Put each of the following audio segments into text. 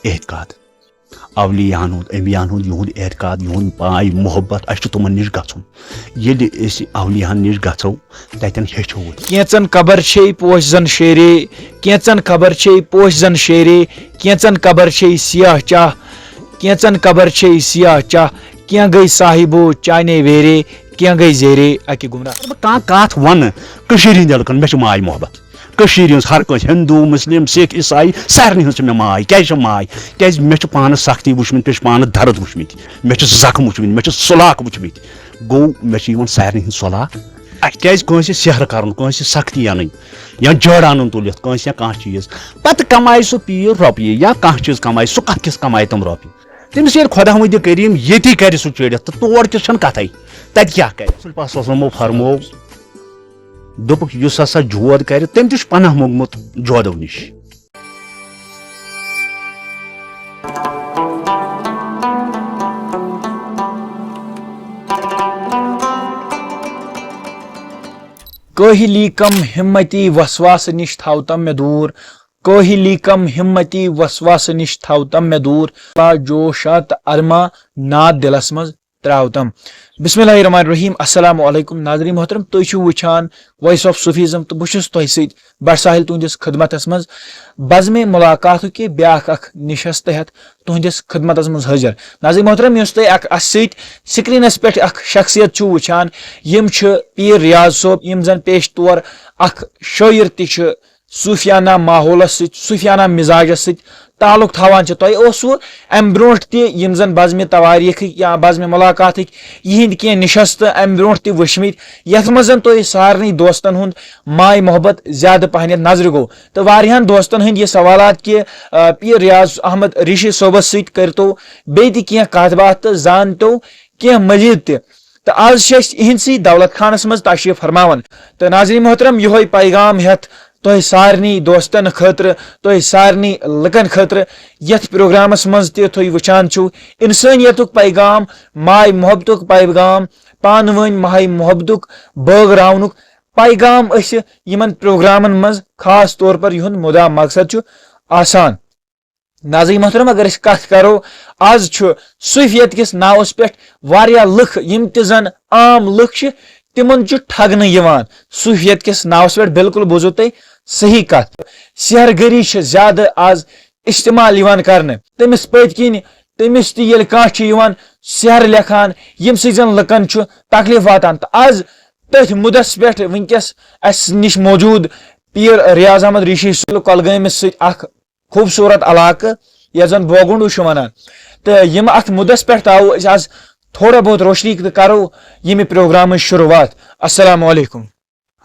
اعتقاد اولیاءن ہند انبیاءن ہند یہد اعتقاد یہد پاے محبت اس تمن نش گھن یل اولیاءن نش گھو تتن ہیچو کینچن قبر چھ پوش زن شیرے کینچن قبر چھ پوش زن شیرے کینچن قبر چھ سیاہ چاہ کینچن قبر چھ سیاہ چاہ کیا گئی صاحبو چانے ویرے کیا گئی زیرے اکہ گمراہ کان کات ون ہند لکن مے ماے محبت ہز ہر کس ہندو مسلم سکھ عیسائی سارے ہز مے ماے کیا ماے کیاز مے پانس سختی وچمت مے پانس درد وچمت مے زخم وچمت مے سلاک وچمت گو مے سارے ہند سلاک کیاز کنس سحر کرن کنس سختی ان یا جڑ ان تلت کنس یا کانٛہہ چیز پتہ کمائے سہ پیر رۄپیہِ یا کانٛہہ چیز کمائے سہ کت کس کمائے تم رۄپیہِ تٔمِس ییٚلہِ خۄدا وندِ کریٖم ییٚتی کرِ سُہ چیٖرِتھ تہٕ تور تہِ چھنہٕ کتھے تتہِ کیاہ کرِ رسول پاک صلی اللہ علیہ وسلمو فرموو دوٚپُکھ یُس ہسا جود کرِ تٔمۍ تہِ چھُ پناہ موٚنگمُت جودو نِش کٲہلی کم ہمتی وسواس نش تھاو تم میں دور کٲہلی کم ہمتی وسواس نش تھاو تم میں دور با جوشات ارما ناد دلس مز تراو تم بسم اللہ الرحمن الرحیم السلام علیکم ناظرین محترم تُہۍ چھِو وٕچھان وائس آف صوفیزم تو بہٕ چھُس تۄہہِ سۭتۍ بڑ ساحل تُہنٛدِس خدمتس منٛز بزمِ ملاقات کہِ بیاکھ اکھ نِشس تحت تُہنٛدِس خدمتس منٛز حٲضر ناظرین محترم یُس تُہۍ اکھ اَسہِ سۭتۍ سکریٖنس پٮ۪ٹھ اکھ شخصیت چھِو وٕچھان یِم چھِ پیٖر ریاض صٲب یِم زن پیش طور اکھ شٲعر تہِ چھِ صوٗفیانہ ماحولس سۭتۍ صوٗفیانہ مزاجس سۭتۍ تعلق تھاوان چھِ تۄہہِ اوسوٕ امہِ برونٛٹھ تہِ یِم زن بزمِ تواریٖخٕکۍ یا بزمِ ملاقاتٕکۍ یِہنٛدۍ کینٛہہ نِشست امہِ برونٛٹھ تہِ وٕچھمٕتۍ یتھ منٛز تۄہہِ سارنٕے دوستن ہُنٛد ماے محبت زیادٕ پہنتھ نظرِ گوٚو تہٕ واریاہن دوستن ہٕنٛدۍ یہِ سوالات کہِ پیٖر ریاض احمد ریٖشی صٲبس سۭتۍ کٔرتو بیٚیہِ تہِ کینٛہہ کتھ باتھ تہٕ زانتو کینٛہہ مزیٖد تہِ تہٕ آز چھِ أسۍ یِہنٛدسٕے دولت خانس منٛز تشریٖف فرماوان تہٕ ناظریٖن محترم یِہوے پیغام ہٮ۪تھ تۄہہِ سارنٕے دوستن خٲطرٕ تۄہہِ سارنٕے لُکن خٲطرٕ یتھ پروگرامس منٛز تہِ تُہۍ وٕچھان چھِو انسٲنیتُک پیغام ماے محبتُک پیغام پانہٕ ؤنۍ ماے محبتُک بٲگراونُک پیغام أسۍ یِمن پروگرامن منٛز خاص طور پر یِہُنٛد مُدا مقصد چھُ آسان ناظریٖن محترم اگر أسۍ کتھ کرو آز چھُ صوفیت کِس ناوس پٮ۪ٹھ واریاہ لُکھ یِم تہِ زن عام لُکھ چھِ تِمن چھُ ٹھگنہٕ یِوان صوفیت کِس ناوس پٮ۪ٹھ بالکل بوٗزِو تُہۍ صحیح کتھ سحر گٔری چھِ زیادٕ آز استعمال یِوان کرنہٕ تٔمِس پٔتۍ کِنۍ تٔمِس تہِ ییٚلہِ کانٛہہ چھُ یِوان سحر لیکھان ییٚمہِ سۭتۍ زن لُکن چھُ تکلیف واتان تہٕ آز تٔتھۍ مُدس پٮ۪ٹھ وٕنکیٚس اسہِ نِش موجوٗد پیٖر ریاض احمد ریٖشی صٲب کۄلگٲمِس سۭتۍ اکھ خوٗبصوٗرت علاقہٕ یتھ زن بوگُنڈوٗ چھِ ونان تہٕ یِم اتھ مُدس پٮ۪ٹھ تھاوو أسۍ آز تھوڑا بہت روشنی تہٕ کرو ییٚمہِ پروگرامٕچ شروعات السلام علیکم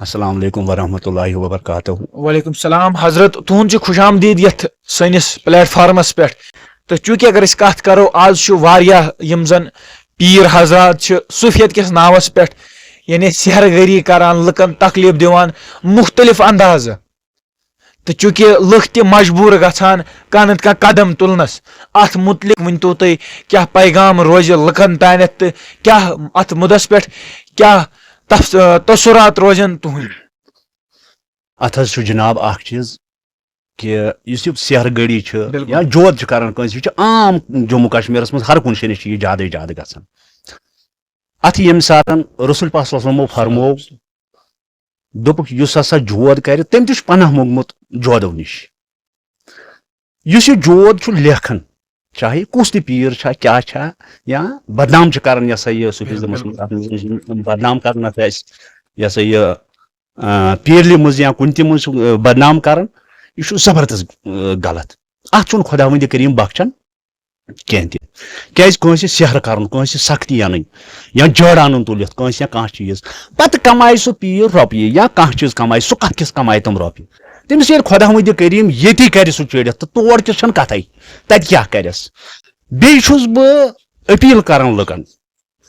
السلام علیکم ورحمۃ اللہ وبرکاتہ وعلیکم السلام حضرت تُہُنٛد چھُ خوش آمدید یتھ سٲنِس پلیٹ فارمس پٮ۪ٹھ تہٕ چوٗنٛکہِ اگر أسۍ کتھ کرو آز چھُ واریاہ یِم زن پیٖر حضرات چھِ صوفیت کِس ناوس پٮ۪ٹھ یعنی سحر گٔری کران لُکن تکلیف دِوان مختلف اندازٕ تہٕ چوٗنٛکہِ لُکھ تہِ مجبوٗر گژھان کانٛہہ نتہٕ کانٛہہ قدم تُلنس اتھ متعلق ؤنۍتو تُہۍ کیاہ پیغام روزِ لُکن تانٮ۪تھ تہٕ کیاہ اتھ مُدس پٮ۪ٹھ کیاہ تثرات روزن تُہنٛدۍ اتھ حظ چھُ جناب اکھ چیٖز کہِ یُس یہِ سحر گٔری چھِ یا جود چھِ کران کٲنٛسہِ یہِ چھُ عام جموں کشمیٖرس منٛز ہر کُنہِ جایہِ چھِ یہِ زیادے زیادٕ گژھان اتھ ییٚمہِ ساتہٕ رسول پاک صلی اللہ علیہ وسلمو فرموو دوٚپُکھ یُس ہسا جود کرِ تٔمۍ تہِ چھُ پناہ موٚنگمُت جودو نِش یُس یہِ جود چھُ لیکھان چاہے کُس تہِ پیٖر چھا کیاہ چھا یا بدنام چھِ کران یہِ ہسا یہِ صوفیزمس منٛز بدنام کران اَتھ اَسہِ یہِ ہسا یہِ پیٖرلہِ منٛز یا کُنہِ تہِ منٛز چھُ بدنام کران یہِ چھُ زبردست غلط اتھ چھُنہٕ خۄدا وندِ کریٖم بخشان کینٛہہ تہِ کیازِ کٲنٛسہِ سحر کرُن کٲنٛسہِ سختی انٕنۍ یا جڑ انُن تُلِتھ کٲنٛسہِ یا کانٛہہ چیٖز پتہٕ کمائے سُہ پیٖر رۄپیہِ یا کانٛہہ چیٖز کمائے سُہ کتھ کِس کمائے تِم رۄپیہِ تٔمِس ییٚلہِ خۄدا وندِ کریٖم ییٚتی کرِ سُہ چیٖرِتھ تہٕ تور تہِ چھنہٕ کتھے تتہِ کیاہ کرٮ۪س بیٚیہِ چھُس بہٕ أپیٖل کران لُکن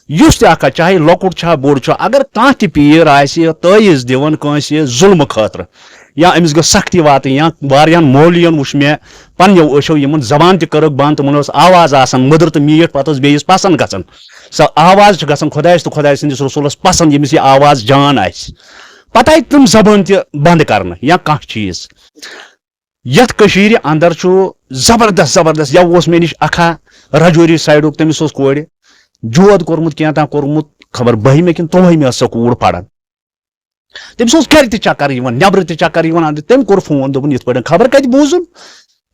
یُس تہِ اکھ چاہے لۄکُٹ چھا بوٚڑ چھُ اگر کانٛہہ تہِ پیٖر آسہِ تٲویٖز دِوان کٲنٛسہِ ظُلمہٕ خٲطرٕ یا أمِس گٔژھ سختی واتٕنۍ یا واریاہن مولوِین وٕچھ مےٚ پننیو أچھو یِمن زبان تہِ کٔرٕکھ بنٛد تِمن ٲس آواز آسان مٔدٕر تہٕ میٖٹھ پتہٕ ٲس بیٚیِس پسنٛد گژھان سۄ آواز چھِ گژھان خۄدایس تہٕ خۄداے سٕنٛدِس رسوٗلس پسنٛد ییٚمِس یہِ آواز جان آسہِ پتہٕ آیہِ تِم زبٲنۍ تہِ بنٛد کرنہٕ یا کانٛہہ چیٖز یتھ کٔشیٖرِ انٛدر چھُ زبردست زبردست یا مے نش اکھا رجوری سایڈُک تٔمِس اوس کورِ جود کوٚرمُت کینٛہہ تام کوٚرمُت خبر بٔہمہِ کِنہٕ 12مہِ ٲس سۄ کوٗر پران تٔمِس اوس گرِ تہِ چکر یِوان نیبرٕ تہِ چکر یِوان تٔمۍ کوٚر فون دوٚپُن یِتھ پٲٹھۍ خبر کتہِ بوٗزُن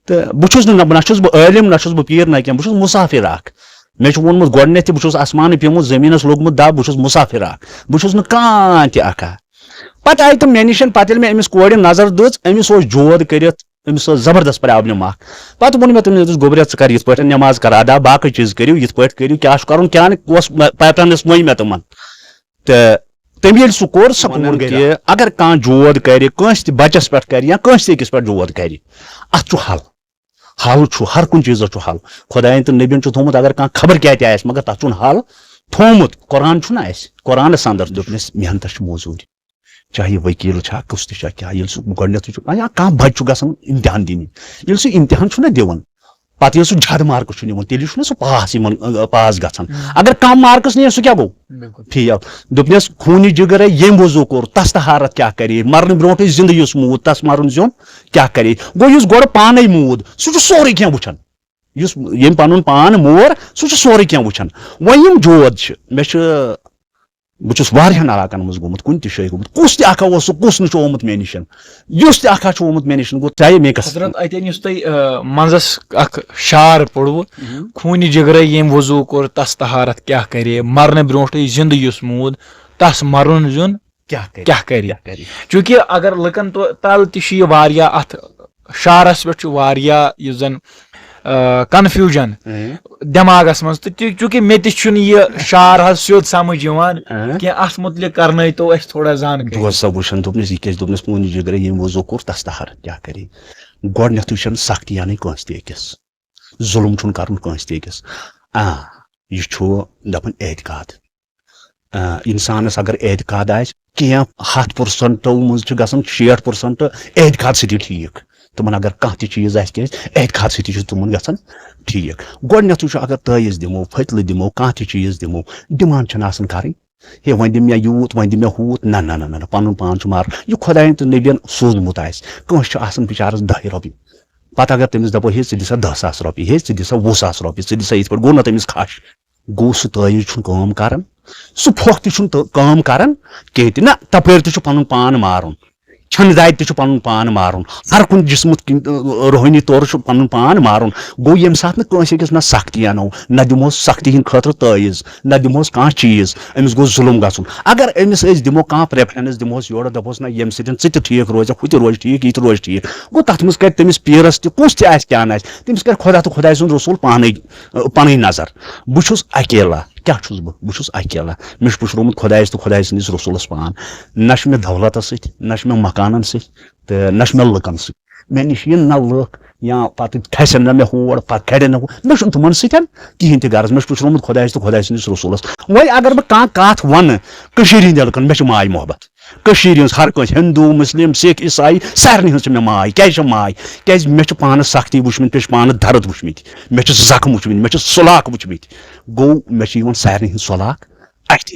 تہٕ بہٕ چھُس نہ چھُس بہٕ عٲلِم نہ چھُس بہٕ پیٖر نہ کینٛہہ بہٕ چھُس مُسافِر اکھ مےٚ چھُ ووٚنمُت گۄڈٕنیتھ تہِ بہٕ چھُس آسمانہٕ پیوٚمُت زٔمیٖنس لوٚگمُت دب بہٕ چھُس مُسافِر اکھ بہٕ چھُس نہٕ کانٛہہ تہِ اکھا پتہٕ آیہِ تِم مےٚ نِش پتہٕ ییٚلہِ مےٚ أمِس کورِ نظر دِژ أمِس اوس جود کٔرِتھ أمِس ٲس زبردست پرابلِم اکھ پتہٕ ووٚن مےٚ تٔمِس گوٚبریا ژٕ کر یِتھ پٲٹھۍ نٮ۪ماز کر ادا باقٕے چیٖز کٔرِو یِتھ پٲٹھۍ کٔرِو کیٛاہ چھُ کرُن کیٛاہ نہٕ اوس پیٹرنس ؤنۍ مےٚ تِمن تہٕ تٔمۍ ییٚلہِ سُہ کوٚر سُہ ووٚن کہِ اگر کانٛہہ جود کرِ کٲنٛسہِ تہِ بچس پٮ۪ٹھ کرِ یا کٲنٛسہِ تہِ أکِس پٮ۪ٹھ جود کرِ اتھ چھُ حل چھُ ہر کُنہِ چیٖزس چھُ حل خۄداین تہٕ نبین چھُ تھوٚومُت اگر کانٛہہ خبر کیٛاہ تہِ آسہِ مگر تتھ چھُنہٕ حل تھوٚومُت قرآن چھُنہ اسہِ قرآنس اندر دوٚپنس محنتس چھِ موضوٗرۍ چاہے وکیٖل چھا کُس تہِ چھا کیٛاہ ییٚلہِ سُہ گۄڈٕنیتھٕے چھُ یا کانٛہہ بچہِ چھُ گژھان امتحان دِنہِ ییٚلہِ سُہ امتحان چھُنہ دِوان پتہٕ ییٚلہِ سُہ زیادٕ مارکٕس چھُ نِوان تیٚلہِ چھُنہ سُہ پاس گژھان اگر کم مارکٕس نِیہِ سُہ کیٛاہ گوٚو فیل دوٚپنس خوٗنہِ جِگرے ییٚمہِ وضوٗ کوٚر تس تہارت کیٛاہ کرے مرنہٕ برونٛٹھٕے زندٕ یُس موٗد تس مرُن زیُن کیٛاہ کرے گوٚو یُس گۄڈٕ پانے موٗد سُہ چھُ سورُے کینٛہہ وٕچھان یُس ییٚمۍ پنُن پان مور سُہ چھُ سورُے کینٛہہ وٕچھان وۄنۍ یِم جود چھِ مےٚ چھُ بہٕ چھُس واریاہن علاقن منٛز گوٚمُت کُنہِ تہِ جایہِ گوٚمُت کُس تہِ اکھا اوس سُہ کُس نہٕ چھُ آمُت مےٚ نِش یُس تہِ اکھا چھُ آمُت مےٚ نِش گوٚو چاہے میکس حضرت اتٮ۪ن یُس تۄہہِ منٛزس اکھ شعر پوٚروٕ خوٗنہِ جگرے ییٚمۍ وضوٗ کوٚر تس تہارت کیٛاہ کرے مرنہٕ برونٛٹھٕے زندٕ یُس موٗد تس مرُن زیُن کیٛاہ کرِ چوٗنٛکہِ اگر لُکن تل تہِ چھُ یہِ واریاہ اتھ شعرس پٮ۪ٹھ چھُ واریاہ یُس زن کنفیوٗجن دٮ۪ماغس منٛز تہٕ چوٗنٛکہِ مےٚ تہِ چھُنہٕ یہِ شعر حظ سیوٚد سمجھ یِوان کینٛہہ اتھ مُتعلق کرنٲیتو اسہِ تھوڑا زانکٲری دوس سا وٕچھان دوٚپنس یہِ کیٛازِ دوٚپنس خوٗنہِ جِگرے ییٚمۍ وضوٗ کوٚر تس تہارت کیٛاہ کرے گۄڈٕنیتھٕے چھنہٕ سختی انٕنۍ کٲنٛسہِ تہِ أکِس ظُلم چھُنہٕ کرُن کٲنٛسہِ تہِ أکِس یہِ چھُ دپان اعتقاد انسانس اگر اعتقاد آسہِ کینٛہہ 100% منٛز چھِ گژھان 60% اعتقاد سۭتی ٹھیٖک تِمن اگر کانٛہہ تہِ چیٖز آسہِ کیٛازِ اعتقاد سۭتی چھُ تِمن گژھان ٹھیٖک گۄڈٕنیتھٕے چھُ اگر تٲیٖز دِمو پھٔتلہٕ دِمو کانٛہہ تہِ چیٖز دِمو ڈِمانٛڈ چھنہٕ آسان کرٕنۍ ہے وۄنۍ دِ مےٚ یوٗت وۄنۍ دِ مےٚ ہوٗت نہ پنُن پان چھُ مارُن یہِ خۄداین تہٕ نبین سوٗزمُت آسہِ کٲنٛسہِ چھُ آسان بِچارس 10 رۄپیہِ پتہٕ اگر تٔمِس دپو ہے ژٕ دِ سا 10,000 رۄپیہِ ہے ژٕ دِ سا 20,000 رۄپیہِ ژٕ دِ سا یِتھ پٲٹھۍ گوٚو نہ تٔمِس کھش گوٚو سُہ تٲیٖز چھُنہٕ کٲم کران سُہ پھۄکھ تہِ چھُنہٕ کٲم کران کینٛہہ تہِ نہ تپٲرۍ تہِ چھُ پنُن پان مارُن چھنہٕ دادِ تہِ چھُ پنُن پان مارُن ہر کُنہِ جسمُک روحٲنی طور چھُ پنُن پان مارُن گوٚو ییٚمہِ ساتہٕ نہٕ کٲنٛسہِ أکِس نہ سختی انو نہ دِمہوس سختی ہِنٛدِ خٲطرٕ تٲیٖز نہ دِمہوس کانٛہہ چیٖز أمِس گوٚژھ ظُلم گژھُن اگر أمِس أسۍ دِمو کانٛہہ پریفرنس دِمہوس یورٕ دپہوس نہ ییٚمہِ سۭتۍ ژٕ تہِ ٹھیٖک روزکھ ہُہ تہِ روزِ ٹھیٖک یہِ تہِ روزِ ٹھیٖک گوٚو تتھ منٛز کرِ تٔمِس پیٖرس تہِ کُس تہِ آسہِ کیٛاہ نہٕ آسہِ تٔمِس کرِ خۄدا تہٕ خۄداے سُنٛد رسوٗل پانے پنٕنۍ نظر بہٕ چھُس اکیلا کیٛاہ چھُس بہٕ چھُس اکیلا مےٚ چھُ پُشرومُت خۄدایس تہٕ خۄداے سٕنٛدِس رسوٗلس پان نہ چھُ مےٚ دولتس سۭتۍ نہ چھُ مےٚ مکانن سۭتۍ تہٕ نہ چھُ مےٚ لُکن سۭتۍ مےٚ نِش یِن نہ لُکھ یا پتہٕ کھسن نہ مےٚ ہور پتہٕ کھڑن نہ مےٚ چھُنہٕ تِمن سۭتۍ کِہینۍ تہِ غرض مےٚ چھُ پُشرومُت خۄدایس تہٕ خۄداے سٕنٛدِس رسوٗلس وۄنۍ اگر بہٕ کانٛہہ کتھ ونہٕ کٔشیٖرِ ہِنٛدٮ۪ن لُکن مےٚ چھِ ماے محبت کٔشیٖرِ ہٕنٛز ہر کٲنٛسہِ ہِندوٗ مُسلِم سِکھ عیٖسایی سارنٕے ہٕنٛز چھِ مےٚ ماے کیٛازِ چھِ ماے کیٛازِ مےٚ چھِ پانس سختی وٕچھمٕتۍ مےٚ چھِ پانس درد وٕچھمٕتۍ مےٚ چھِ زخم وٕچھمٕتۍ مےٚ چھِ سُلاک وٕچھمٕتۍ گوٚو مےٚ چھِ یِوان سارنٕے ہٕنٛدۍ سُلاک اَتھِ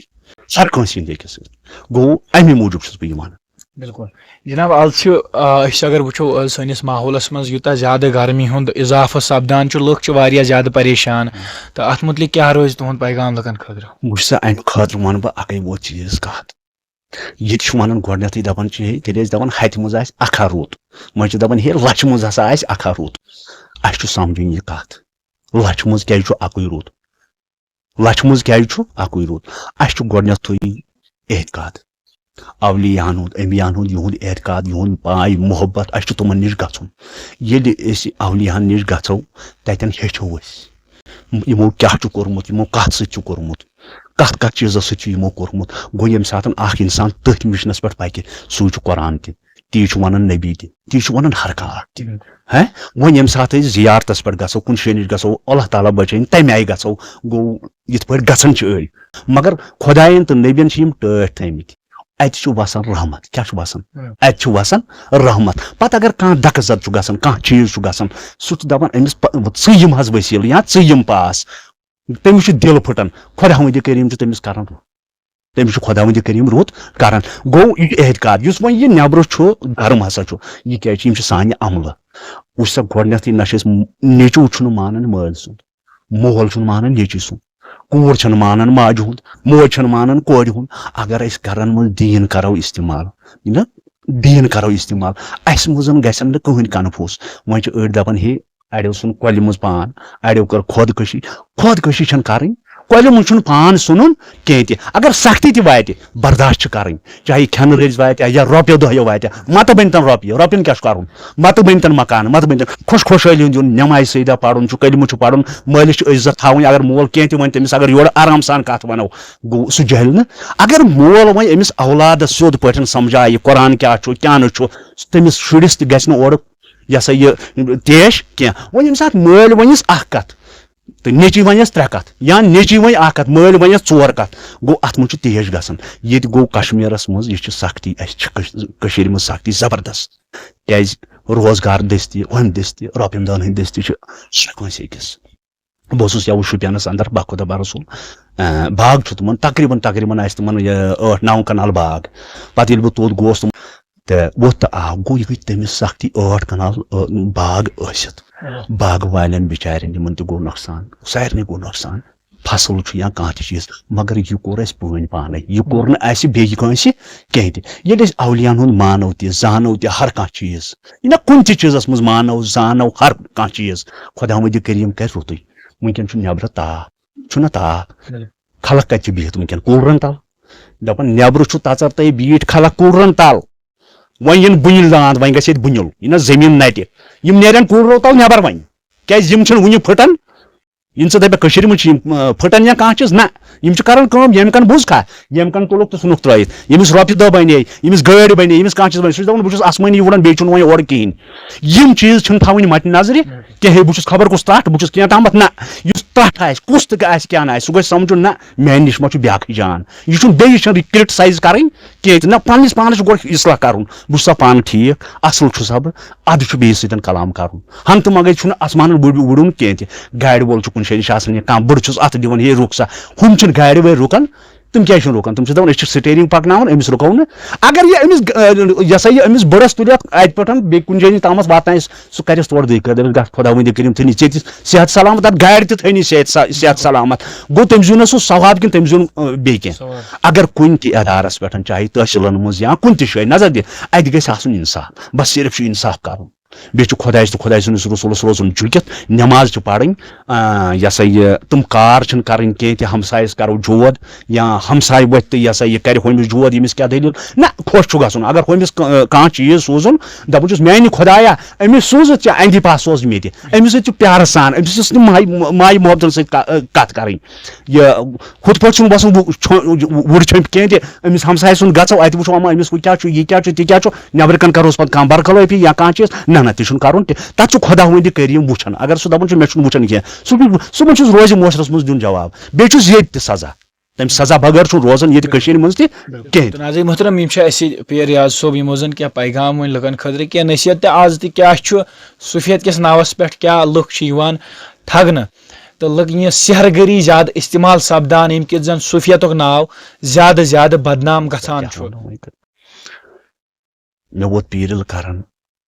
ہر کٲنٛسہِ ہِنٛدۍ أکِس سۭتۍ گوٚو امی موٗجوٗب چھُس بہٕ یِوان بالکل جناب آز چھُ أسۍ اگر وٕچھو سٲنِس ماحولس منٛز یوٗتاہ زیادٕ گرمی ہُنٛد اضافہٕ سپدان چھُ لُکھ چھِ واریاہ زیادٕ پریشان تہٕ اتھ مُتعلق کیٛاہ روزِ تُہُنٛد پیغام لُکن خٲطرٕ وٕچھ سا امہِ خٲطرٕ ونہٕ بہٕ اکے ووت چیٖز کتھ ییٚتہِ چھُ ونان گۄڈٕنیتھٕے دپان چھِ ہے تیٚلہِ ٲسۍ دپان ہتہِ منٛز آسہِ اکھا روٗد وۄنۍ چھِ دپان ہے لچھِ منٛز ہسا آسہِ اکھا روٗد اسہِ چھُ سمجھُن یہِ کتھ لچھِ منٛز کیازِ چھُ اکُے روٗد لچھِ منٛز کیازِ چھُ اکُے روٗد اسہِ چھُ گۄڈٕنیتھٕے اعتقاد اولیاہن ہُنٛد انبیاہن ہُنٛد یِہُنٛد اعتقاد یِہُنٛد پاے محبت اسہِ چھُ تِمن نِش گژھُن ییٚلہِ أسۍ اولیاہن نِش گژھو تتٮ۪ن ہیٚچھو أسۍ یِمو کیٛاہ چھُ کوٚرمُت یِمو کتھ سۭتۍ چھُ کوٚرمُت کتھ چیٖزس سۭتۍ چھُ یِمو کوٚرمُت گوٚو ییٚمہِ ساتہٕ اکھ انسان تٔتھۍ مِشنس پٮ۪ٹھ پکہِ سُے چھُ قرآن تہِ تی چھُ ونان نبی تہِ تی چھُ ونان ہر کانٛہہ اکھ تہِ وۄنۍ ییٚمہِ ساتہٕ أسۍ زیارتس پٮ۪ٹھ گژھو کُنہِ جایہِ نِش گژھو اللہ تعالیٰ بچٲیِن تمہِ آیہِ گژھو گوٚو یِتھ پٲٹھۍ گژھان چھِ أڑۍ مگر خۄداین تہٕ نبین چھِ یِم ٹٲٹھۍ تھٲمٕتۍ اتہِ چھُ وسان رحمت کیٛاہ چھُ وسان اتہِ چھُ وسان رحمت پتہٕ اگر کانٛہہ دکہٕ زد چھُ گژھان کانٛہہ چیٖز چھُ گژھان سُہ چھُ دپان أمِس ژٕ یِم حظ ؤسیٖلہٕ یا ژٕ یِم پاس تٔمِس چھُ دِل پھٕٹان خۄداوندِ کریٖم چھُ تٔمِس کران تٔمِس چھُ خۄداوندِ کریٖم رُت کران گوٚو یہِ اعتقاد یُس وۄنۍ یہِ نٮ۪برٕ چھُ گرم ہسا چھُ یہِ کیٛازِ چھِ یِم چھِ سانہِ عملہٕ وٕچھ سا گۄڈنیٚتھٕے نہ چھِ أسۍ نیٚچوٗ چھُنہٕ مانان مٲلۍ سُنٛد مول چھُنہٕ مانان نیٚچی سُنٛد کوٗر چھنہٕ مانان ماجہِ ہُنٛد موج چھنہٕ مانان کورِ ہُنٛد اگر أسۍ گرن منٛز دیٖن کرو استعمال نہ دیٖن کرو استعمال اسہِ منٛز گژھن نہٕ کٕہٕنۍ کنفوٗس وۄنۍ چھِ أڑۍ دپان ہے اڑیو ژھُن کۄلہِ منٛز پان اڑیو کٔر خۄدکٔشی چھنہٕ کرٕنۍ کۄلہِ منٛز چھُنہٕ پان ژھُنُن کینٛہہ تہِ اگر سختی تہِ واتہِ برداشت چھِ کرٕنۍ چاہے کھٮ۪نہٕ رٔژ واتہِ یا رۄپیو دۄہیو واتہِ متہٕ بٔنتن رۄپین کیاہ چھُ کرُن متہٕ بٔنتن مکان متہٕ بٔنتن خۄشحٲلی ہُنٛد دیُن نٮ۪مازِ سیدا پرُن چھُ کلمہٕ چھُ پرُن مٲلِس چھُ عزت تھاوٕنۍ اگر مول کینٛہہ تہِ وَنہِ تٔمِس اگر یورٕ آرام سان کتھ وَنو گوٚو سُہ جہلہِ نہٕ اگر مول وۄنۍ أمِس اولادس سیوٚد پٲٹھۍ سمجھایہِ قرآن کیاہ چھُ کیاہ نہٕ چھُ تٔمِس شُرِس تہِ گژھِ نہٕ اورٕ یہِ ہسا یہِ تیش کینٛہہ وۄنۍ ییٚمہِ ساتہٕ مٲلۍ ؤنِس اکھ کتھ تہٕ نیٚچی ونٮ۪س 3 کتھ یا نیٚچی وۄنۍ اکھ کتھ مٲلۍ ونٮ۪س 4 کتھ گوٚو اتھ منٛز چھُ تیش گژھان ییٚتہِ گوٚو کشمیٖرس منٛز یہِ چھِ سختی اسہِ چھِ کٔشیٖرِ منٛز سختی زبردست کیازِ روزگار دٔستی ہُمہِ دٔستی رۄپین دہن ہٕنٛدۍ دٔستی چھِ کٲنٛسہِ أکِس بہٕ اوسُس یَوٕ شُپینس اندر بخۄدا بارسوٗل باغ چھُ تِمن تقریٖبن آسہِ تِمن 8-9 کنال باغ پتہٕ ییٚلہِ بہٕ توٚت گوس تہٕ ووٚتھ تہٕ آو گوٚو یہِ گٔے تٔمِس سختی 8 کنال باغ ٲسِتھ باغہٕ والٮ۪ن بِچارٮ۪ن یِمن تہِ گوٚو نۄقصان سارنٕے گوٚو نۄقصان فصل چھُ یا کانٛہہ تہِ چیٖز مگر یہِ کوٚر اَسہِ پٲنۍ پانے یہِ کوٚر نہٕ اَسہِ بیٚیہِ کٲنٛسہِ کینٛہہ تہِ ییٚلہِ أسۍ اولِیاہن ہُنٛد مانو تہِ زانو تہِ ہر کانٛہہ چیٖز یہِ نہ کُنہِ تہِ چیٖزس منٛز مانو زانو ہر کانٛہہ چیٖز خۄداوندِ کریٖم کرِ رُتُے وٕنکیٚن چھُ نٮ۪برٕ تاپھ چھُنہ تاپھ خلق کتہِ چھِ بِہِتھ وٕنکیٚن کوٗلرن تل دپان نٮ۪برٕ چھُ تژر تہٕ بیٖٹھۍ خلق کوٗلرن تل وۄنۍ یِن بُنِل داند وۄنۍ گژھِ ییٚتہِ بُنِل یہِ نہ زٔمیٖن نٹہِ یِم نیرن کوٗلرو تل نٮ۪بر وۄنۍ کیازِ یِم چھِنہٕ وُنہِ پھٕٹان یِم ژٕ دپکھ کٔشیٖرِ منٛز چھِ یِم پھٕٹان یا کانٛہہ چیٖز نہ یِم چھِ کران کٲم ییٚمہِ کن بوٗز کھا ییٚمہِ کن تُلُکھ تہٕ ژھٕنُکھ ترٲیِتھ ییٚمِس رۄپیہِ دہ بنے ییٚمِس گٲڑۍ بنے ییٚمِس کانٛہہ چیٖز بنے سُہ چھُ دپان بہٕ چھُس آسمٲنی وُڑان بیٚیہِ چھُنہٕ وۄنۍ اورٕ کِہینۍ یِم چیٖز چھِنہٕ تھاوٕنۍ مٹہِ نظرِ کینٛہہ ہے بہٕ چھُس خبر کُس تٹھ بہٕ چھُس کینٛہہ تامتھ نہ یُس تٹھ آسہِ کُس تہِ آسہِ کیٛاہ نہٕ آسہِ سُہ گژھِ سمجھُن نہ میانہِ نِش ما چھُ بیاکھٕے جان یہِ چھُنہٕ بیٚیہِ چھنہٕ کرٹسایز کرٕنۍ کینٛہہ تہِ نہ پننِس پانس چھُ گۄڈٕ اصلاح کرُن بہٕ چھُسا پانہٕ ٹھیٖک اصل چھُسا بہٕ ادٕ چھُ بیٚیِس سۭتۍ کلام کرُن ہنگتہٕ منگے چھُنہٕ آسمانن وُڑُن کینٛہہ تہِ گاڑِ وول چھُ کُنہِ جایہِ نِش آسان یا کانٛہہ بہٕ چھُس اتھ دِوان ہے رُک سا ہُم چھِنہٕ گاڑِ وٲلۍ رُکان تِم کیازِ چھِنہٕ رُکان تِم چھِ دپان أسۍ چھِ سٹیرنگ پکناوان أمِس رُکو نہٕ اگر یہِ أمِس یہِ ہسا یہِ أمِس بٔڑس تُلہِ اتہِ پٮ۪ٹھ بیٚیہِ کُنہِ جایہِ تامتھ واتنایس سُہ کرٮ۪س تورٕ دٕے دپس گژھ خۄداوندِ کٔرِنۍ تھٲینی ژےٚ تہِ صحت سلامت اتھ گاڑِ تہِ تھٲینی صحت سلامت گوٚو تٔمِس زیوٗن نہٕ سُہ ثواب کِنہٕ تٔمِس زیوٗن بیٚیہِ کینٛہہ اگر کُنہِ تہِ ادارس پٮ۪ٹھ چاہے تحصیلن منٛز یا کُنہِ تہِ جایہِ نظر دِ اتہِ گژھِ آسُن انصاف بس صرف چھُ انصاف کرُن بیٚیہِ چھُ خۄدایس تہٕ خۄداے سٕنٛدِس رسوٗلس روزُن جُڑِتھ نٮ۪ماز چھِ پرٕنۍ یہِ ہسا یہِ تِم کار چھِنہٕ کرٕنۍ کینٛہہ تہِ ہمسایس کرو جود یا ہمساے وۄتھِ تہٕ یہِ ہسا یہِ کرِ ہُمِس جود ییٚمِس کیاہ دٔلیٖل نہ خۄش چھُ گژھُن اگر ہُمِس کانٛہہ چیٖز سوٗزُن دپُن چھُس میانہِ خۄدایا أمِس سوٗزِتھ ژےٚ اندِ پاس سوز مےٚ تہِ أمِس سۭتۍ چھُ پیارٕ سان أمِس سۭتۍ نہٕ ماے محبتن سۭتۍ کتھ کرٕنۍ یہِ ہُتھ پٲٹھۍ چھُنہٕ باسُن وُڑٕ چھٔمبۍ کینٛہہ تہِ أمِس ہمساے سُنٛد گژھو اتہِ وٕچھو اما أمِس ہُہ کیاہ چھُ یہِ کیاہ چھُ تہِ کیاہ چھُ نٮ۪برٕ کن کروس پتہٕ کانٛہہ برخلٲفی یا کانٛہہ چیٖز نہ تہِ چھُنہٕ کرُن تہِ تتھ چھُ خۄداوندِ کریٖم وٕچھان اگر سُہ دپان چھُ مےٚ چھُنہٕ وٕچھان کینٛہہ صُبحن چھُس روزِ معاشرس منٛز دیُن جواب بیٚیہِ چھُس ییٚتہِ تہِ سزا تمہِ سزا بغٲر چھُنہٕ روزان ییٚتہِ کٔشیٖرِ منٛز تہِ کینٛہہ ناظریٖن محترم یِم چھِ اَسہِ پیر ریاض صٲب یِمو زن کینٛہہ پیغام وۄنۍ لُکن خٲطرٕ کینٛہہ نصیحت تہِ آز تہِ کیاہ چھُ سُفیت کِس ناوس پٮ۪ٹھ کیاہ لُکھ چھِ یِوان ٹھگنہٕ تہٕ لُکھ یہِ سحرگٔری زیادٕ استعمال سپدان ییٚمہِ کِنۍ زن سُفیتُک ناو زیادٕ بدنام گژھان چھُ مےٚ ووت پیٖرِل کران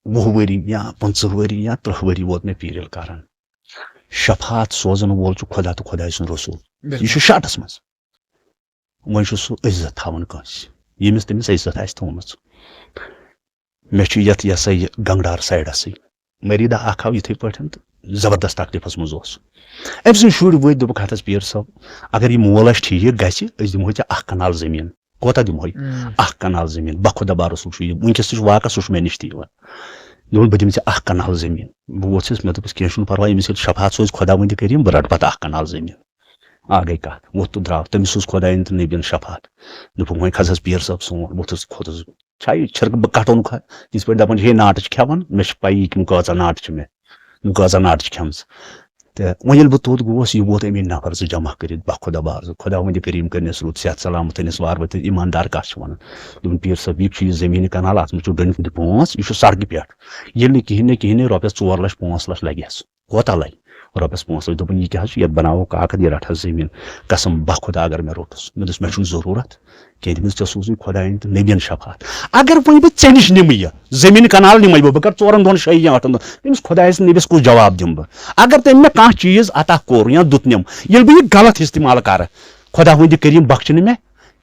20 ؤری یا 25 ؤری یا 30 ؤری ووت مےٚ پیٖرِل کران شفاعت سوزن وول چھُ خۄدا تہٕ خۄداے سُنٛد رسوٗل یہِ چھُ شاٹس منٛز وۄنۍ چھُ سُہ عزت تھاوان کٲنٛسہِ ییٚمِس تٔمِس عزت آسہِ تھومٕژ مےٚ چھُ یتھ یہِ ہسا یہِ گنگڈار سایڈسٕے مریٖدا اکھ آو یِتھٕے پٲٹھۍ تہٕ زبردست تکلیٖفس منٛز اوس أمۍ سٕنٛدۍ شُرۍ وٲتۍ دوٚپُکھ ہتس پیٖر صٲب اگر یہِ مول اسہِ ٹھیٖک گژھِ أسۍ دِمہوے ژےٚ 1 کنال زٔمیٖن کوتاہ دِمہوے 1 کنال زٔمیٖن بخۄدا بارسوٗل چھُ یہِ وٕنکیٚس تہِ چھُ واقعہ سُہ چھُ مےٚ نِش تہِ یِوان دوٚپُن بہٕ دِمہٕ ژےٚ 1 کنال زٔمیٖن بہٕ ووٚتھُس مےٚ دوٚپُس کینٛہہ چھُنہٕ پرواے أمِس ییٚلہِ شفاعت سوزِ خۄداوندِ کریٖم بہٕ رٹہٕ پتہٕ 1 کنال زٔمیٖن گٔے کتھ ووٚتھ تہٕ درٛاو تٔمِس سوٗز خۄدایَن تہٕ نبیَن شفاعت دوٚپُکھ وۄنۍ کھس حظ پیٖر صٲب سون ووٚتھُس کھوٚتُس چھا یہِ چھِرکہٕ بہٕ کٹوُن کھا یِتھ پٲٹھۍ دپان چھِ ہے ناٹہٕ چھِ کھٮ۪وان مےٚ چھِ پایی یِم کۭژاہ ناٹہٕ چھِ مےٚ یِم کۭژاہ ناٹہٕ چھِ کھٮ۪مژٕ تہٕ وۄنۍ ییٚلہِ بہٕ توٚت گوس یہِ ووت أمی نفر 2 جمع کٔرِتھ بخۄدا بارزٕ خۄداوندِ کریٖم کٔرنَس رُت صحت سلامت تھٲینَس وارٕ وٲتِتھ ایٖماندار کتھ چھِ ونان دوٚپُن پیٖر صٲب یہِ چھُ یہِ زٔمیٖنہِ کنال اتھ منٛز چھُ ڈٔنۍ 5 یہِ چھُ سڑکہِ پٮ۪ٹھ ییٚلہِ نہٕ کِہینۍ نہٕ رۄپیس 4 لچھ 5 لچھ لگٮ۪س کوتاہ لگہِ رۄپیَس 5 دوٚپُن یہِ کیٛاہ حظ چھُ یَتھ بناوو کاکد یہِ رَٹ حظ زٔمیٖن قسم بہ خۄدا اگر مےٚ روٚٹُس مےٚ دوٚپُس مےٚ چھُنہٕ ضروٗرت کینٛہہ دوٚپمَس ژےٚ سوٗزُے خۄدایَن تہٕ نبیَن شفاعت اگر وۄنۍ بہٕ ژےٚ نِش نِمہٕ یہِ زٔمیٖن کنال نِمَے بہٕ کَرٕ 4 دۄہن 6 یا 8 دۄہن تٔمِس خۄدایَس نبیَس کُس جواب دِمہٕ بہٕ اگر تٔمۍ مےٚ کانٛہہ چیٖز عطا کوٚر یا دُتنِم ییٚلہِ بہٕ یہِ غلط استعمال کَرٕ خۄدا وٕنہِ کٔرِم بخشہِ نہٕ مےٚ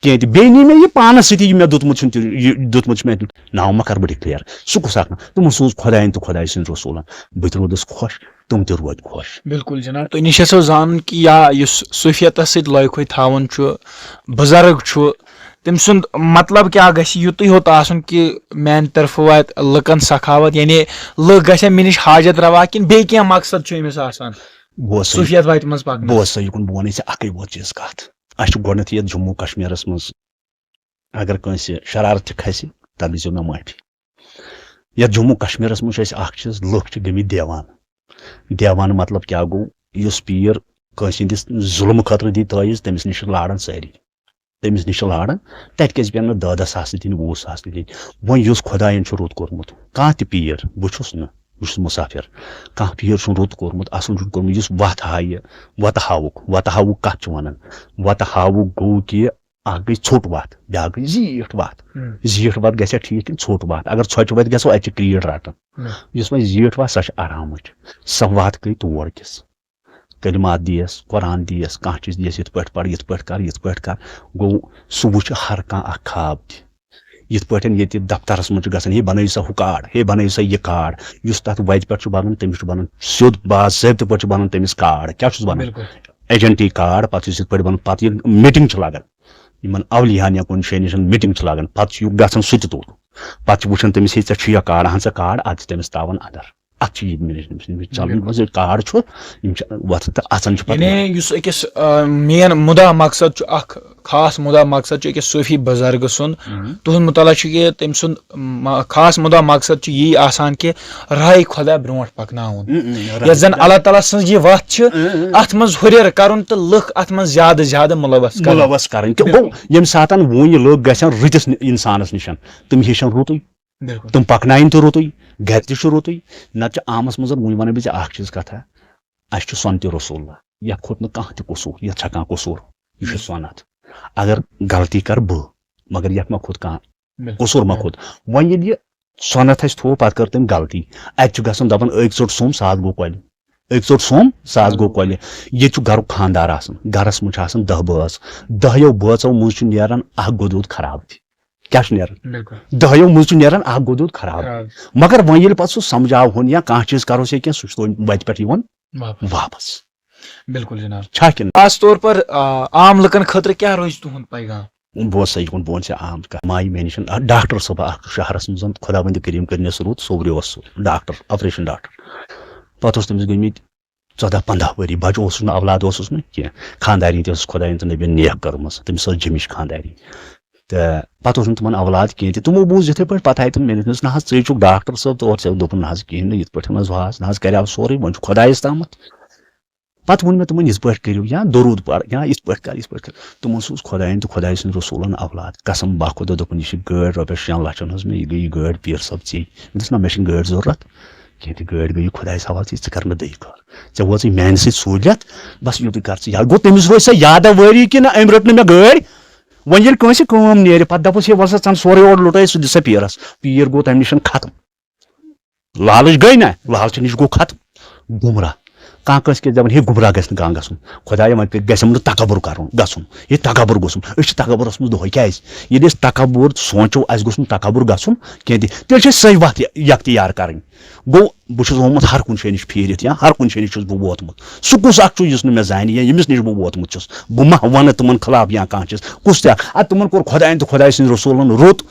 کینٛہہ تہِ بیٚیہِ نی مےٚ یہِ پانَس سۭتی یہِ مےٚ دیُتمُت چھُنہٕ یہِ دیُتمُت چھُ مےٚ ناو ما کَرٕ بہٕ ڈِکلیَر سُہ کُس اکھ تِمو سوٗز خۄدایَن تہٕ خۄداے سٕنٛدۍ رسوٗلَن بہٕ تہِ روٗدُس خۄش تِم تہِ روٗدۍ خۄش بالکل جناب تۄہہِ نِش ٲسو زانُن کہِ یا یُس صوٗفیتس سۭتۍ لٲگۍ تھاوان چھُ بُزرگ چھُ تٔمۍ سُنٛد مطلب کیاہ گژھِ یُتُے ہوت آسُن کہِ میانہِ طرفہٕ واتہِ لُکن سخاوت یعنی لُکھ گژھن مےٚ نِش حاجت روا کِنہٕ بیٚیہِ کینٛہہ مقصد چھُ أمِس آسان صوٗفیت واتہِ منٛز پکنہٕ بہٕ اوس یِکُن بہٕ وَنَے ژےٚ اَکٕے ووت چیٖز کَتھ اَسہِ چھُ گۄڈنٮ۪تھ یَتھ جموں کشمیٖرَس منٛز اگر کٲنٛسہِ شرارت تہِ کھسہِ تَتھ دِژیو مےٚ معٲفی یَتھ جموں کشمیٖرَس منٛز چھُ اَسہِ اکھ چیٖز لُکھ چھِ گٔمٕتۍ دیوان مطلب کیاہ گوٚو یُس پیٖر کٲنٛسہِ ہِنٛدِس ظُلمہٕ خٲطرٕ دی تٲیٖز تٔمِس نِش چھِ لاران سٲری تٔمِس نِش چھِ لاران تَتہِ کیازِ پیٚن نہٕ 10 ساس تہِ دِنۍ 20 ساس تہِ دِنۍ وۄنۍ یُس خۄدایَن چھُ رُت کوٚرمُت کانٛہہ تہِ پیٖر بہٕ چھُس نہٕ بہٕ چھُس مُسافِر کانٛہہ پیٖر چھُنہٕ رُت کوٚرمُت اَصٕل چھُنہٕ کوٚرمُت یُس وَتھ ہایہِ وَتہٕ ہاوُکھ کَتھ چھِ وَنان وَتہٕ ہاوُکھ گوٚو کہِ اکھ گٔے ژھوٚٹ وَتھ بیٛاکھ گٔے زیٖٹھ وَتھ گژھِ ٹھیٖک کِنہٕ ژھوٚٹ وَتھ اگر ژھۄچہِ وَتہِ گژھو اَتہِ چھِ کرٛیٖڈ رَٹان یُس وۄنۍ زیٖٹھ وَتھ سۄ چھِ آرامٕچ سۄ وَتھ گٔے تور کِس کلمات دِیَس قۄران دِیَس کانٛہہ چیٖز دِیَس یِتھ پٲٹھۍ پَر یِتھ پٲٹھۍ کَر گوٚو سُہ وٕچھِ ہر کانٛہہ اکھ خاب تہِ یِتھ پٲٹھۍ ییٚتہِ دفترس منٛز چھُ گژھان ہے بنٲیِو سا ہُہ کاڈ ہے بنٲیِو سا یہِ کاڈ یُس تَتھ وَتہِ پٮ۪ٹھ چھُ بَنان تٔمِس چھُ بَنان سیوٚد باضٲبطہٕ پٲٹھۍ چھُ بَنان تٔمِس کاڈ کیٛاہ چھُس بَنان ایجنٹی کاڈ پَتہٕ چھُس یِتھ پٲٹھۍ بَنان پَتہٕ ییٚلہِ میٖٹِنٛگ چھِ لگان یِمن اولِیاہن یا کُنہِ جایہِ نِش میٖٹِنٛگ چھِ لگان پَتہٕ چھُ گژھان سُہ تہِ توٚت پَتہٕ چھُ وٕچھان تٔمِس ہے ژےٚ چھُ یا کاڈ اَہن سا کاڈ اَدٕ چھِ تٔمِس تاوان اَدر اَتھ چھِ یہِ چلان منٛز ییٚلہِ کاڈ چھُ یِم چھِ وۄتھان تہٕ اَژان چھِ یعنی یُس أکِس مین مُدا مقصد چھُ اکھ خاص مُدا مقصد چھُ أکِس صوٗفی بُزرگہٕ سُنٛد تُہُنٛد مُطالعہ چھُ کہِ تٔمۍ سُنٛد خاص مُدا مقصد چھُ یی آسان کہِ راے خۄدا برونٛٹھ پکناوُن یۄس زن اللہ تعالیٰ سٕنٛز یہِ وَتھ چھِ اتھ منٛز ہُرٮ۪ر کَرُن تہٕ لُکھ اتھ منٛز زیادٕ زیادٕ مُلوث کرٕنۍ تہٕ گوٚو ییٚمہِ ساتہٕ وۄنۍ لُکھ گژھن رٕتِس اِنسانس نِش تِم ہیٚچھن رُتُے تِم پکناین تہِ رُتُے گرِ تہِ چھُ رُتُے نتہٕ چھِ عامس منٛز وۄنۍ وَنہٕ بہٕ ژےٚ اکھ چیٖز کتھا اَسہِ چھُ سۄنتہِ رسوٗلہ یتھ کھوٚت نہٕ کانٛہہ تہِ قصوٗر یتھ چھا کانٛہہ قصوٗر یہِ چھُ سۄنت اگر غلطی کرٕ بہٕ مگر یتھ ما کھوٚت کانٛہہ قصوٗر ما کھوٚت وۄنۍ ییٚلہِ یہِ سۄنت اَسہِ تھوٚو پتہٕ کٔر تٔمۍ غلطی اَتہِ چھُ گژھان دپان أکۍ ژوٚٹ سوٚم ساس گوٚو کۄلہِ أکۍ ژوٚٹ سوٚم ساس گوٚو کۄلہِ ییٚتہِ چھُ گرُک خانٛدار آسان گرس منٛز چھِ آسان 10 بٲژ 10 بٲژو منٛز چھُ نیران اکھ گۄدوٗد خراب تہِ کیٛاہ چھُ نیران 10 منٛز چھُ نیران اکھ گۄدوٗد خراب مگر وۄنۍ ییٚلہِ پتہٕ سُہ سمجھاوہون یا کانٛہہ چیٖز کروس یا کینٛہہ سُہ چھُ وتہِ پٮ۪ٹھ یِوان واپس بالکل جناب چھا کِنہٕ خاص طور پر عام لُکن خٲطرٕ کیٛاہ روزِ تُہُنٛد پیغام بہٕ اوس یِکُن بہٕ وَنہٕ ژےٚ عام کَتھ مایہِ مےٚ نِش ڈاکٹر صٲب اکھ شہرس منٛز خۄدا بنٛدِ کریٖم کٔرنِس رُت صوبرِ اوس سُہ ڈاکٹر آپریشن ڈاکٹر پتہٕ اوس تٔمِس گٔمٕتۍ 14-15 ؤری بچہِ اوسُس نہٕ اولاد اوسُس نہٕ کینٛہہ خانٛدارنۍ تہِ ٲسٕس خۄدایَن تہٕ نبیَن نیک کٔرمٕژ تٔمِس ٲس جٔمِچ خانٛدارنۍ تہٕ پتہٕ اوس نہٕ تِمن اولاد کینٛہہ تہِ تِمو بوٗز یِتھٕے پٲٹھۍ پتہٕ آیہِ تِم مےٚ دوٚپمَس نہ حظ ژٕ چھُکھ ڈاکٹر صٲب تہٕ اورٕ ژےٚ دوٚپُن نہ حظ کِہیٖنۍ نہٕ یِتھ پٲٹھۍ حظ واز نہ حظ کریو سورُے وۄنۍ چھُ خۄدایَس تامَتھ پتہٕ ووٚن مےٚ تِمن یِتھ پٲٹھۍ کٔرِو یا دروٗد پَر یا یِتھ پٲٹھۍ کر تِمو سوٗز خۄدایَن تہٕ خۄداے سٕنٛدۍ رسوٗلن اولاد قسم بہ خۄدا دوٚپُن یہِ چھِ گٲڑۍ رۄپیَس 6 لَچھَن ہٕنٛز مےٚ یہِ گٔے یہِ گٲڑۍ پیٖر صٲب ژےٚ مےٚ دوٚپُس نہ مےٚ چھِنہٕ گٲڑۍ ضوٚرتھ کینٛہہ تہِ گٲڑۍ گٔیی خۄدایَس حوالہٕ ژٕ کر مےٚ دٔیہِ کار ژےٚ وٲژٕے میانہِ سۭتۍ سہوٗلیت بس یُتُے کر ژٕ یاد گوٚو تٔمِس روزِ سۄ یاداوٲری کہِ نہ أمۍ رٔٹ نہٕ مےٚ گٲڑۍ وۄنۍ ییٚلہِ کٲنٛسہِ کٲم نیرِ پتہٕ دپوس ہے وَلسا ژَن سورُے اورٕ لُٹٲے سُہ دِ سا پیٖرس پیٖر گوٚو تمہِ نِش ختم لالٕچ گٔے نہ لالچہِ نِش گوٚو ختم گُمراہ کانٛہہ کٲنٛسہِ کیٛاہ دپان ہے گُمراہ گژھِ نہٕ کانٛہہ گژھُن خۄدایا وۄنۍ گژھٮ۪م نہٕ تکبُر کرُن گژھُن ہے تکبُر گوٚژھُن أسۍ چھِ تکبُرس منٛز دۄہے کیٛازِ ییٚلہِ أسۍ تکبُر سونٛچو اَسہِ گوٚژھ نہٕ تکبُر گژھُن کینٛہہ تہِ تیٚلہِ چھِ أسۍ صحیح وَتھ یختیار کَرٕنۍ گوٚو بہٕ چھُس آمُت ہر کُنہِ جایہِ نِش پھیٖرِتھ یا ہر کُنہِ جایہِ نِش چھُس بہٕ ووتمُت سُہ کُس اکھ چھُ یُس نہٕ مےٚ زانہِ یا ییٚمِس نِش بہٕ ووتمُت چھُس بہٕ ما وَنہٕ تِمن خٕلاف یا کانٛہہ چیٖز کُس تہِ اکھ اَدٕ تِمن کوٚر خۄدایَن تہٕ خۄداے سٕنٛدۍ رسوٗلن رُت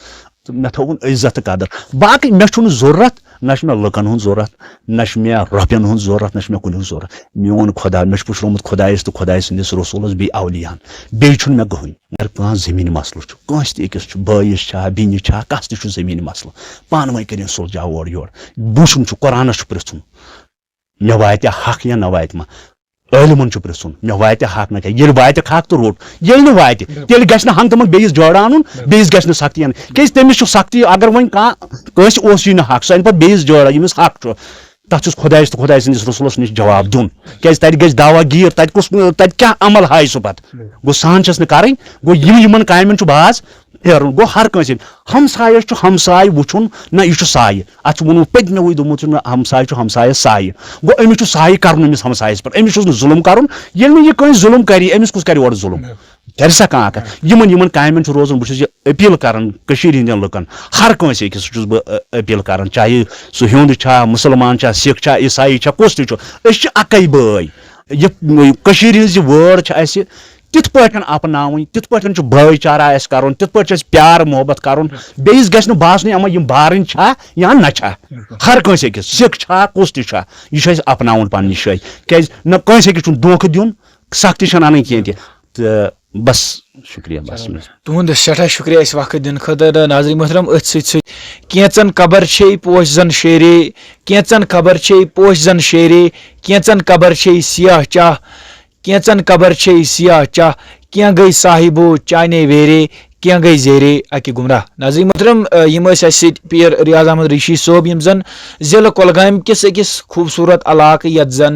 تہٕ مےٚ تھوٚوُن عزت تہٕ قدر باقٕے مےٚ چھُنہٕ ضوٚرتھ نہ چھُ مےٚ لُکن ہُنٛد ضوٚرتھ نہ چھُ مےٚ رۄپین ہُنٛد ضوٚرتھ نہ چھُ مےٚ کُنہِ ہُنٛد ضوٚرتھ میون خۄدا مےٚ چھُ پُشرومُت خۄدایَس تہٕ خۄداے سٕنٛدِس رسوٗلس بیٚیہِ اولِیاہن بیٚیہِ چھُنہٕ مےٚ کٕہٕنۍ اگر کانٛہہ زٔمیٖنی مسلہٕ چھُ کٲنٛسہِ تہِ أکِس چھُ بٲیِس چھا بیٚنہِ چھا کس تہِ چھُ زٔمیٖنی مسلہٕ پانہٕ ؤنۍ کٔرِنۍ سُلجاو اورٕ یورٕ وٕچھُن چھُ قۄرانس چھُ پرژھُن مےٚ واتہِ حق یا نہ واتہِ ما عٲلمن چھُ پرژھُن مےٚ واتہِ حق نہ کینٛہہ ییٚلہِ واتہِ حق تہٕ روٚٹ ییٚلہِ نہٕ واتہِ تیٚلہِ گژھِ نہٕ ہنٛگ تمن بیٚیِس جٲڑ اَنُن بیٚیِس گژھِ نہٕ سختی اَنٕنۍ کیازِ تٔمِس چھُ سختی اگر وۄنۍ کانٛہہ کٲنٛسہِ اوس یی نہٕ حق سُہ اَنہِ پتہٕ بیٚیِس جٲڑ ییٚمِس حق چھُ تَتھ چھُس خۄدایَس تہٕ خۄداے سٕنٛدِس رسوٗلَس نِش جواب دیُن کیٛازِ تَتہِ گژھِ دعوا گیٖر تَتہِ کیٛاہ عمل ہایہِ سُہ پَتہٕ گوٚو سان چھَس نہٕ کَرٕنۍ گوٚو یِمن کامٮ۪ن چھُ باز پھیرُن گوٚو ہر کٲنٛسہِ ہمسایَس چھُ ہمساے وٕچھُن نہ یہِ چھُ سایہِ اَتھ چھُ ووٚنمُت پٔتمہِ دوٚپمُت چھُ نہ ہمساے چھُ ہمسایَس سایہِ گوٚو أمِس چھُ سایہِ کَرُن أمِس ہمسایَس پٮ۪ٹھ أمِس چھُس نہٕ ظُلم کَرُن ییٚلہِ نہٕ یہِ کٲنٛسہِ ظُلم کَرِ أمِس کُس کَرِ اورٕ ظُلم کَرِ سا کانٛہہ کانٛہہ یِمن کامٮ۪ن چھُ روزُن بہٕ چھُس یہِ أپیٖل کران کٔشیٖرِ ہِنٛدٮ۪ن لُکن ہر کٲنٛسہِ أکِس چھُس بہٕ أپیٖل کران چاہے سُہ ہیوٚنٛد چھا مُسلمان چھا سِکھ چھا عیٖسایی چھا کُس تہِ چھُ أسۍ چھِ اَکٕے بٲے یہِ کٔشیٖرِ ہِنٛز یہِ وٲر چھِ اَسہِ تِتھ پٲٹھۍ اَپناوٕنۍ تِتھ پٲٹھۍ چھُ بٲے چارہ اَسہِ کَرُن تِتھ پٲٹھۍ چھُ اَسہِ پیار محبت کَرُن بیٚیِس گژھِ نہٕ باسنُے اما یِم بارٕنۍ چھا یا نہ چھا ہر کٲنٛسہِ أکِس سِکھ چھا کُس تہِ چھا یہِ چھُ اَسہِ اَپناوُن پنٕنہِ جایہِ کیٛازِ نہ کٲنٛسہِ أکِس چھُنہٕ دھوکہٕ دیُن سختی چھَنہٕ اَنٕنۍ کینٛہہ تہِ تہٕ بس شُکریہ بس تُہُنٛد سٮ۪ٹھاہ شُکریہ اَسہِ وقت دِنہٕ خٲطرٕ ناظریٖن محترم أتھۍ سۭتۍ سۭتۍ کینٛژن قبر چھے پوش زن شیرے کینٛژن قبر چھے پوش زن شیرے کینٛژن قبر چھے سیاہ چاہ کینٛژن قبر چھے سیاہ چاہ کینٛہہ گٔے صاحبو چانے ویرے کینٛہہ گٔے زیرے اکہِ گمراہ ناظریٖن محترم یِم ٲسۍ اَسہِ سۭتۍ پیر ریاض احمد ریٖشی صٲب یِم زن ضلعہٕ کۄلگامہِ کِس أکِس خوٗبصوٗرت علاقہٕ یَتھ زن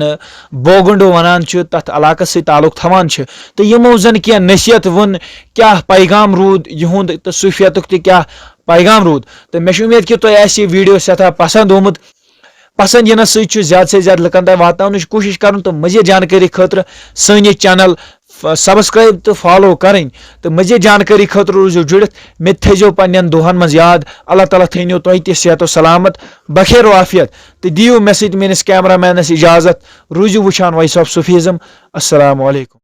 بوگنڈو ونان چھِ تتھ علاقس سۭتۍ تعلق تھاوان چھِ تہٕ یِمو زن کینٛہہ نصیحت ووٚن کیاہ پیغام روٗد یِہُنٛد تہٕ صوٗفیتُک تہِ کیاہ پیغام روٗد تہٕ مےٚ چھِ اُمید کہِ تۄہہِ آسہِ یہِ ویٖڈیو سٮ۪ٹھاہ پسنٛد آمُت پسنٛد یِنس سۭتۍ چھُ زیادٕ سے زیادٕ لُکن تام واتناونٕچ کوٗشِش کرُن تہٕ مزیٖد جانکٲری خٲطرٕ سٲنۍ یہِ چینل سبسکرایب تہٕ فالو کرٕنۍ تہٕ مزیٖد جانکٲری خٲطرٕ روٗزِو جُڑِتھ مےٚ تہِ تھٲیزیو پننٮ۪ن دۄہن منٛز یاد اللہ تعالیٰ تھٲینو تۄہہِ تہِ صحت و سلامت بخیر و عافیت تہٕ دِیِو مےٚ سۭتۍ میٲنِس کیمرہ مینس اجازت روٗزِو وٕچھان وایس آف صوفیزم السلام علیکم